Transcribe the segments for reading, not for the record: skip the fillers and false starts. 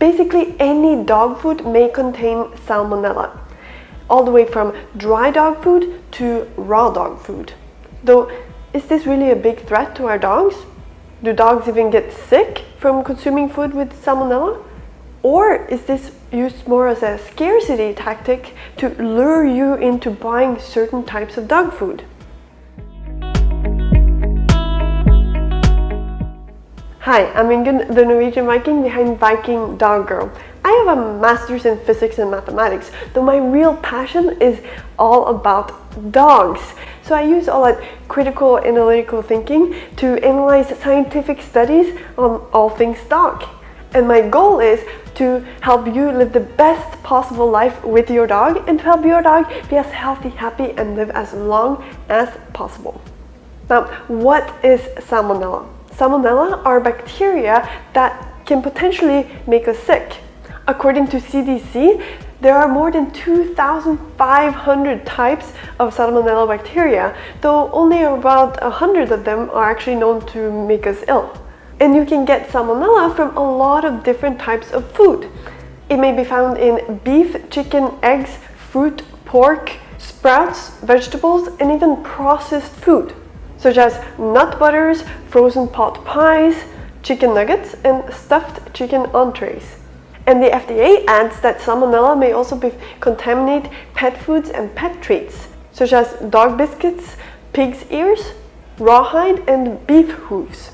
Basically, any dog food may contain salmonella, all the way from dry dog food to raw dog food. Though, is this really a big threat to our dogs? Do dogs even get sick from consuming food with salmonella? Or is this used more as a scarcity tactic to lure you into buying certain types of dog food? Hi, I'm Ingunn, the Norwegian Viking behind Viking Dog Girl. I have a master's in physics and mathematics, though my real passion is all about dogs. So I use all that critical analytical thinking to analyze scientific studies on all things dog. And my goal is to help you live the best possible life with your dog and to help your dog be as healthy, happy, and live as long as possible. Now, what is Salmonella? Salmonella are bacteria that can potentially make us sick. According to CDC, there are more than 2,500 types of Salmonella bacteria, though only about 100 of them are actually known to make us ill. And you can get Salmonella from a lot of different types of food. It may be found in beef, chicken, eggs, fruit, pork, sprouts, vegetables, and even processed food, such as nut butters, frozen pot pies, chicken nuggets, and stuffed chicken entrees. And the FDA adds that Salmonella may also contaminate pet foods and pet treats, such as dog biscuits, pig's ears, rawhide, and beef hooves.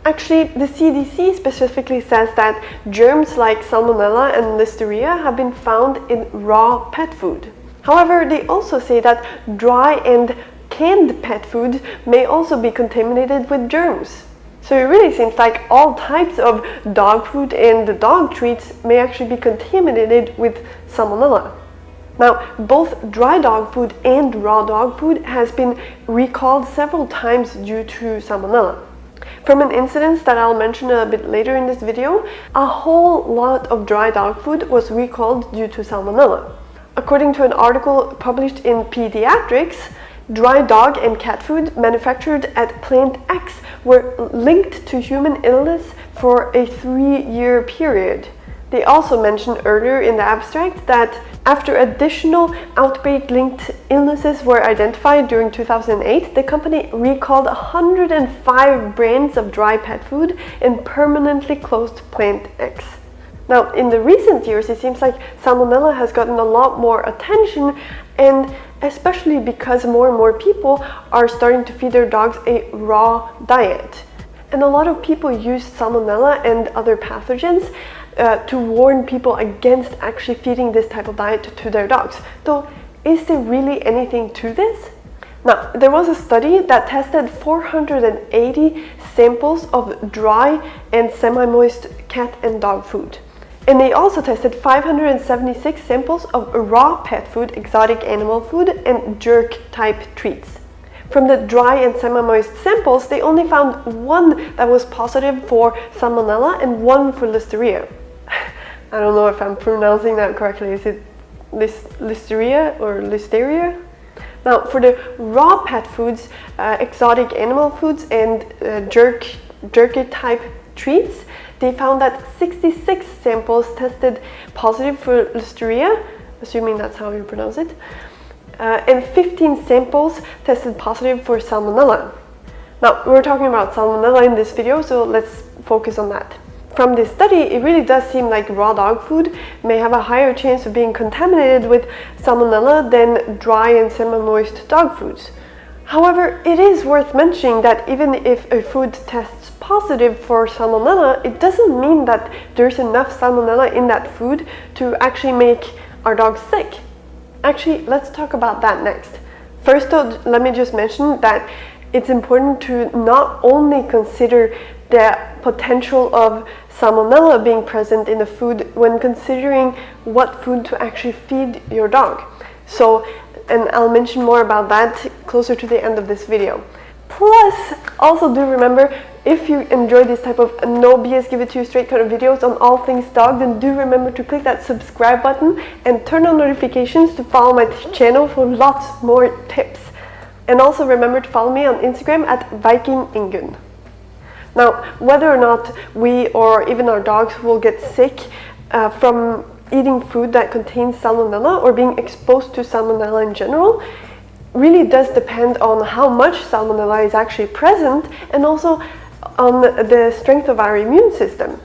Actually, the CDC specifically says that germs like Salmonella and Listeria have been found in raw pet food. However, they also say that dry and canned pet food may also be contaminated with germs. So it really seems like all types of dog food and dog treats may actually be contaminated with Salmonella. Now, both dry dog food and raw dog food has been recalled several times due to Salmonella. From an incident that I'll mention a bit later in this video, a whole lot of dry dog food was recalled due to Salmonella. According to an article published in Pediatrics, dry dog and cat food manufactured at Plant X were linked to human illness for a 3-year period. They also mentioned earlier in the abstract that after additional outbreak-linked illnesses were identified during 2008, the company recalled 105 brands of dry pet food and permanently closed Plant X. Now, in the recent years, it seems like Salmonella has gotten a lot more attention, and especially because more and more people are starting to feed their dogs a raw diet. And a lot of people use Salmonella and other pathogens to warn people against actually feeding this type of diet to their dogs. So, is there really anything to this? Now, there was a study that tested 480 samples of dry and semi-moist cat and dog food. And they also tested 576 samples of raw pet food, exotic animal food, and jerk-type treats. From the dry and semi-moist samples, they only found one that was positive for Salmonella and one for Listeria. I don't know if I'm pronouncing that correctly. Is it Listeria or Listeria? Now, for the raw pet foods, exotic animal foods, and jerky-type treats, they found that 66 samples tested positive for Listeria, assuming that's how you pronounce it, and 15 samples tested positive for Salmonella. Now, we're talking about Salmonella in this video, so let's focus on that. From this study, it really does seem like raw dog food may have a higher chance of being contaminated with Salmonella than dry and semi-moist dog foods. However, it is worth mentioning that even if a food tests positive for Salmonella, it doesn't mean that there's enough Salmonella in that food to actually make our dogs sick. Actually, let's talk about that next. First though, let me just mention that it's important to not only consider the potential of Salmonella being present in the food when considering what food to actually feed your dog. So, and I'll mention more about that closer to the end of this video. Plus, also do remember, if you enjoy this type of no BS, give it to you straight kind of videos on all things dog, then do remember to click that subscribe button and turn on notifications to follow my channel for lots more tips. And also remember to follow me on Instagram at VikingIngunn. Now, whether or not we or even our dogs will get sick from eating food that contains salmonella or being exposed to salmonella in general really does depend on how much salmonella is actually present, and also on the strength of our immune system,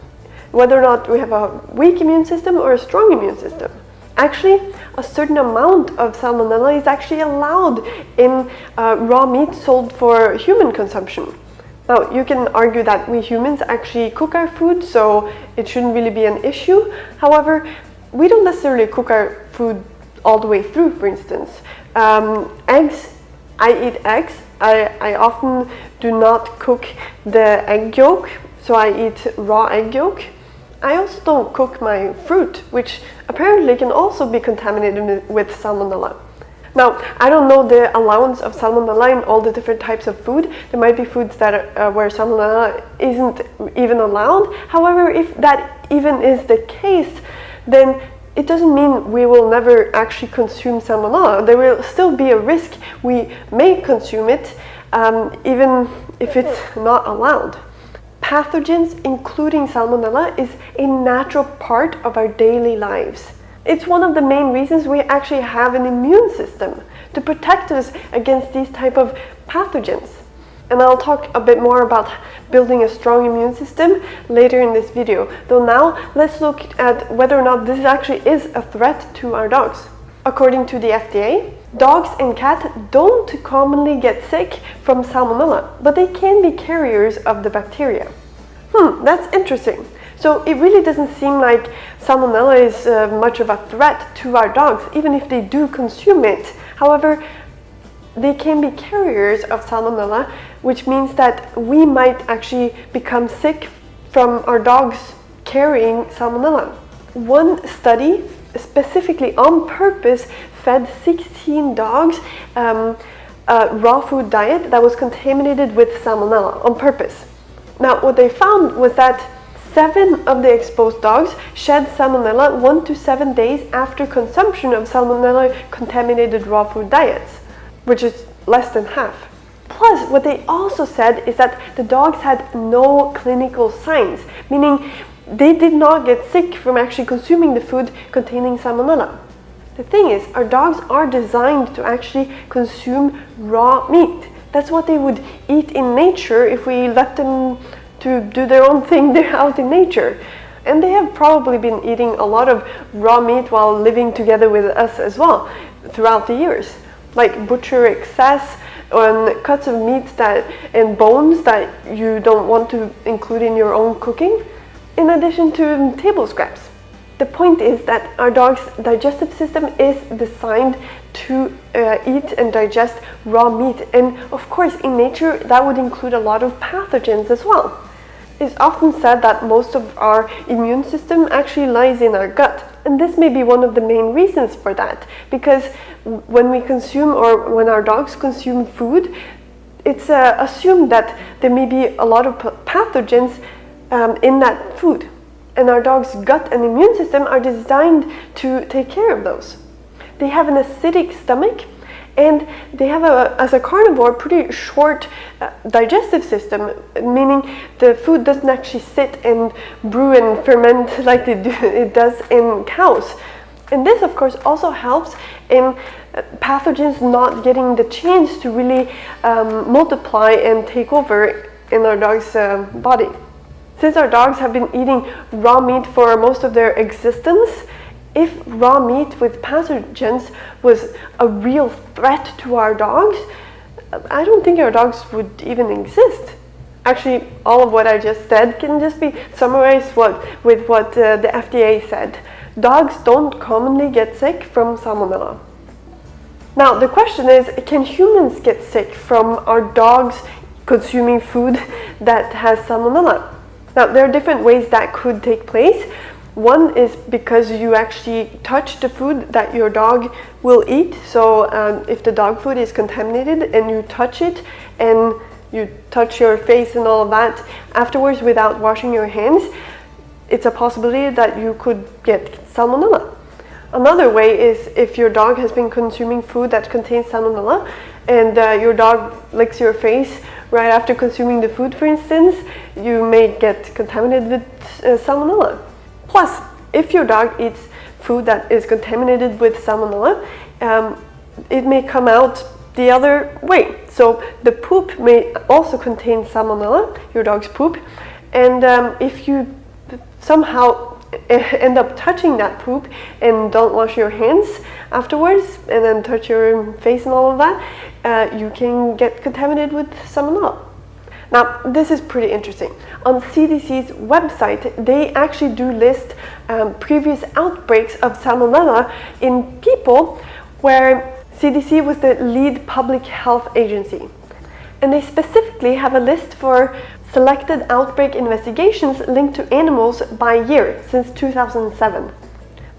whether or not we have a weak immune system or a strong immune system. Actually, a certain amount of salmonella is actually allowed in raw meat sold for human consumption. Now, you can argue that we humans actually cook our food, so it shouldn't really be an issue. However, we don't necessarily cook our food all the way through. For instance, eggs, I eat eggs. I often do not cook the egg yolk, so I eat raw egg yolk. I also don't cook my fruit, which apparently can also be contaminated with salmonella. Now, I don't know the allowance of salmonella in all the different types of food. There might be foods that where salmonella isn't even allowed. However, if that even is the case, then it doesn't mean we will never actually consume salmonella. There will still be a risk we may consume it, even if it's not allowed. Pathogens, including salmonella, is a natural part of our daily lives. It's one of the main reasons we actually have an immune system, to protect us against these type of pathogens. And I'll talk a bit more about building a strong immune system later in this video. Though now, let's look at whether or not this actually is a threat to our dogs. According to the FDA, dogs and cats don't commonly get sick from salmonella, but they can be carriers of the bacteria. That's interesting. So it really doesn't seem like salmonella is much of a threat to our dogs, even if they do consume it. However, they can be carriers of salmonella, which means that we might actually become sick from our dogs carrying salmonella. One study specifically on purpose fed 16 dogs a raw food diet that was contaminated with salmonella on purpose. Now, what they found was that 7 of the exposed dogs shed salmonella 1 to 7 days after consumption of salmonella-contaminated raw food diets, which is less than half. Plus, what they also said is that the dogs had no clinical signs, meaning they did not get sick from actually consuming the food containing salmonella. The thing is, our dogs are designed to actually consume raw meat. That's what they would eat in nature if we left them to do their own thing out in nature. And they have probably been eating a lot of raw meat while living together with us as well throughout the years. Like butcher excess and cuts of meat and bones that you don't want to include in your own cooking, in addition to table scraps. The point is that our dog's digestive system is designed to eat and digest raw meat, and of course in nature that would include a lot of pathogens as well. It's often said that most of our immune system actually lies in our gut, and this may be one of the main reasons for that, because when we consume, or when our dogs consume food, it's assumed that there may be a lot of pathogens in that food, and our dog's gut and immune system are designed to take care of those. They have an acidic stomach, and they have, as a carnivore, pretty short digestive system, meaning the food doesn't actually sit and brew and ferment like it does in cows. And this, of course, also helps in pathogens not getting the chance to really multiply and take over in our dog's body. Since our dogs have been eating raw meat for most of their existence, if raw meat with pathogens was a real threat to our dogs, I don't think our dogs would even exist. Actually, all of what I just said can just be summarized with what the FDA said. Dogs don't commonly get sick from salmonella. Now, the question is, can humans get sick from our dogs consuming food that has salmonella? Now, there are different ways that could take place. One is because you actually touch the food that your dog will eat. So if the dog food is contaminated and you touch it and you touch your face and all of that afterwards without washing your hands, it's a possibility that you could get salmonella. Another way is if your dog has been consuming food that contains salmonella and your dog licks your face right after consuming the food, for instance, you may get contaminated with salmonella. Plus, if your dog eats food that is contaminated with salmonella, it may come out the other way. So the poop may also contain salmonella, your dog's poop, and if you somehow end up touching that poop and don't wash your hands afterwards and then touch your face and all of that, you can get contaminated with salmonella. Now, this is pretty interesting. On CDC's website, they actually do list previous outbreaks of salmonella in people where CDC was the lead public health agency. And they specifically have a list for selected outbreak investigations linked to animals by year since 2007.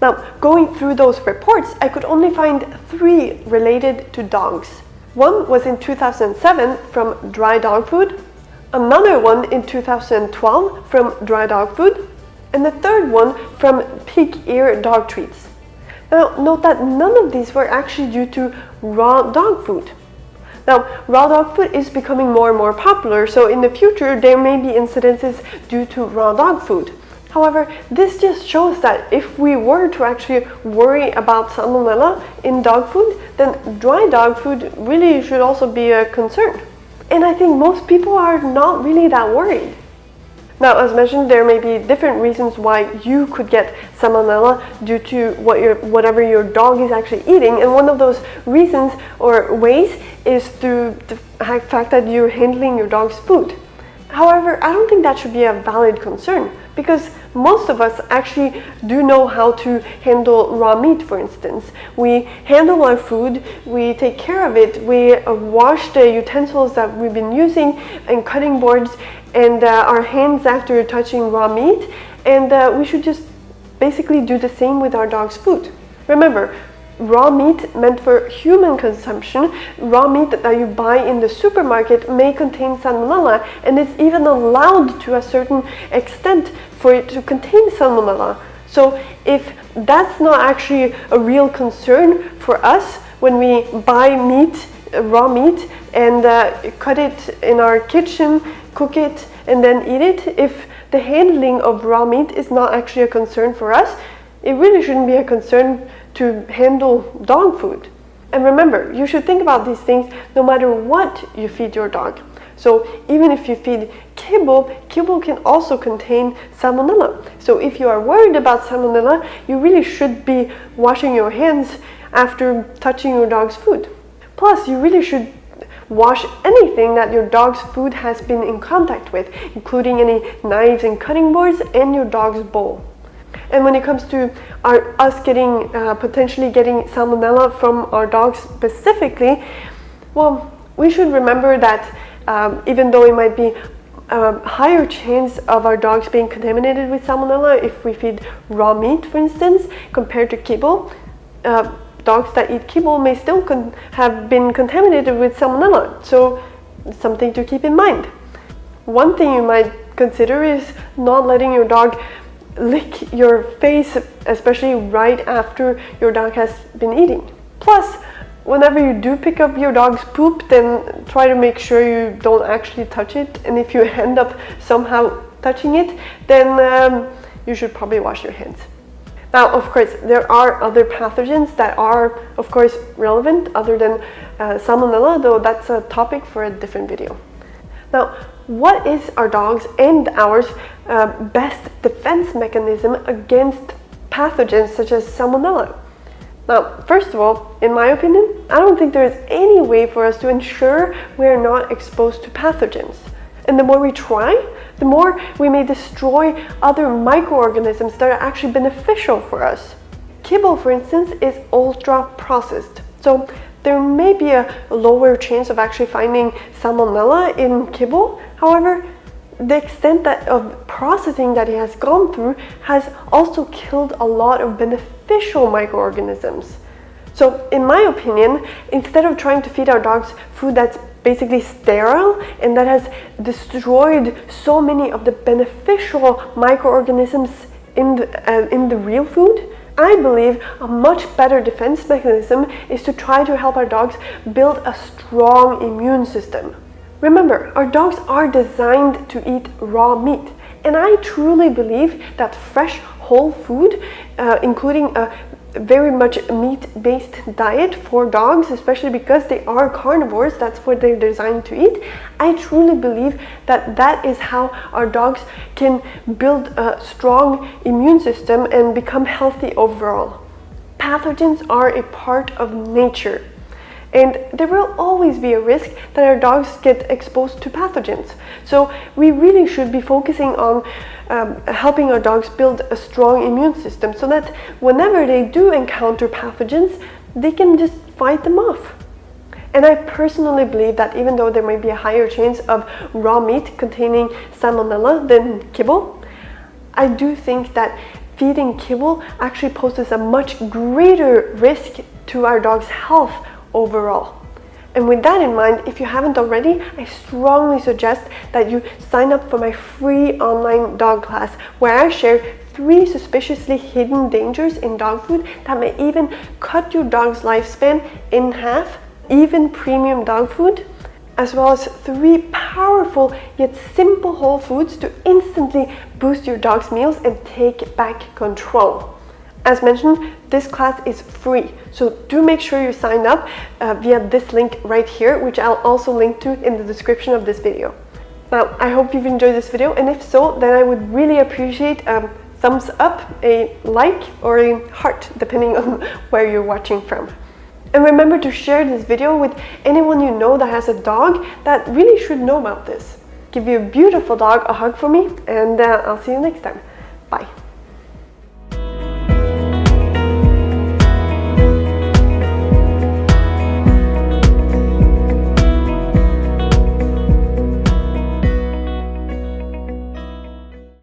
Now, going through those reports, I could only find 3 related to dogs. One was in 2007 from dry dog food, another one in 2012 from dry dog food, and the third one from pig ear dog treats. Now, note that none of these were actually due to raw dog food. Now, raw dog food is becoming more and more popular, so in the future there may be incidences due to raw dog food. However, this just shows that if we were to actually worry about salmonella in dog food, then dry dog food really should also be a concern. And I think most people are not really that worried. Now, as mentioned, there may be different reasons why you could get salmonella due to whatever your dog is actually eating, and one of those reasons or ways is through the fact that you're handling your dog's food. However, I don't think that should be a valid concern, because most of us actually do know how to handle raw meat, for instance. We handle our food, we take care of it, we wash the utensils that we've been using and cutting boards and our hands after touching raw meat, and we should just basically do the same with our dog's food. Remember, raw meat meant for human consumption, raw meat that you buy in the supermarket may contain salmonella, and it's even allowed to a certain extent for it to contain salmonella. So if that's not actually a real concern for us when we buy meat, raw meat, and cut it in our kitchen, cook it, and then eat it, if the handling of raw meat is not actually a concern for us, it really shouldn't be a concern to handle dog food. And remember, you should think about these things no matter what you feed your dog. So even if you feed kibble, kibble can also contain salmonella. So if you are worried about salmonella, you really should be washing your hands after touching your dog's food. Plus, you really should wash anything that your dog's food has been in contact with, including any knives and cutting boards and your dog's bowl. And when it comes to us potentially getting salmonella from our dogs specifically, well, we should remember that even though it might be a higher chance of our dogs being contaminated with salmonella if we feed raw meat, for instance, compared to kibble, dogs that eat kibble may still have been contaminated with salmonella. So something to keep in mind. One thing you might consider is not letting your dog lick your face, especially right after your dog has been eating. Plus, whenever you do pick up your dog's poop, then try to make sure you don't actually touch it. And if you end up somehow touching it, then you should probably wash your hands. Now, of course, there are other pathogens that are, of course, relevant other than salmonella, though that's a topic for a different video. Now, what is our dog's and ours best defense mechanism against pathogens such as salmonella? Now, first of all, in my opinion, I don't think there is any way for us to ensure we are not exposed to pathogens. And the more we try, the more we may destroy other microorganisms that are actually beneficial for us. Kibble, for instance, is ultra processed. So there may be a lower chance of actually finding salmonella in kibble. However, the extent of processing that it has gone through has also killed a lot of beneficial microorganisms. So in my opinion, instead of trying to feed our dogs food that's basically sterile and that has destroyed so many of the beneficial microorganisms in the real food, I believe a much better defense mechanism is to try to help our dogs build a strong immune system. Remember, our dogs are designed to eat raw meat, and I truly believe that fresh whole food, including a very much meat-based diet for dogs, especially because they are carnivores. That's what they're designed to eat. I truly believe that that is how our dogs can build a strong immune system and become healthy overall. Pathogens are a part of nature, and there will always be a risk that our dogs get exposed to pathogens. So we really should be focusing on helping our dogs build a strong immune system so that whenever they do encounter pathogens, they can just fight them off. And I personally believe that even though there might be a higher chance of raw meat containing salmonella than kibble, I do think that feeding kibble actually poses a much greater risk to our dog's health overall. And with that in mind, if you haven't already, I strongly suggest that you sign up for my free online dog class, where I share 3 suspiciously hidden dangers in dog food that may even cut your dog's lifespan in half, even premium dog food, as well as 3 powerful yet simple whole foods to instantly boost your dog's meals and take back control. As mentioned, this class is free, so do make sure you sign up via this link right here, which I'll also link to in the description of this video. Now, I hope you've enjoyed this video, and if so, then I would really appreciate a thumbs up, a like, or a heart, depending on where you're watching from. And remember to share this video with anyone you know that has a dog that really should know about this. Give your beautiful dog a hug for me, and I'll see you next time. Bye.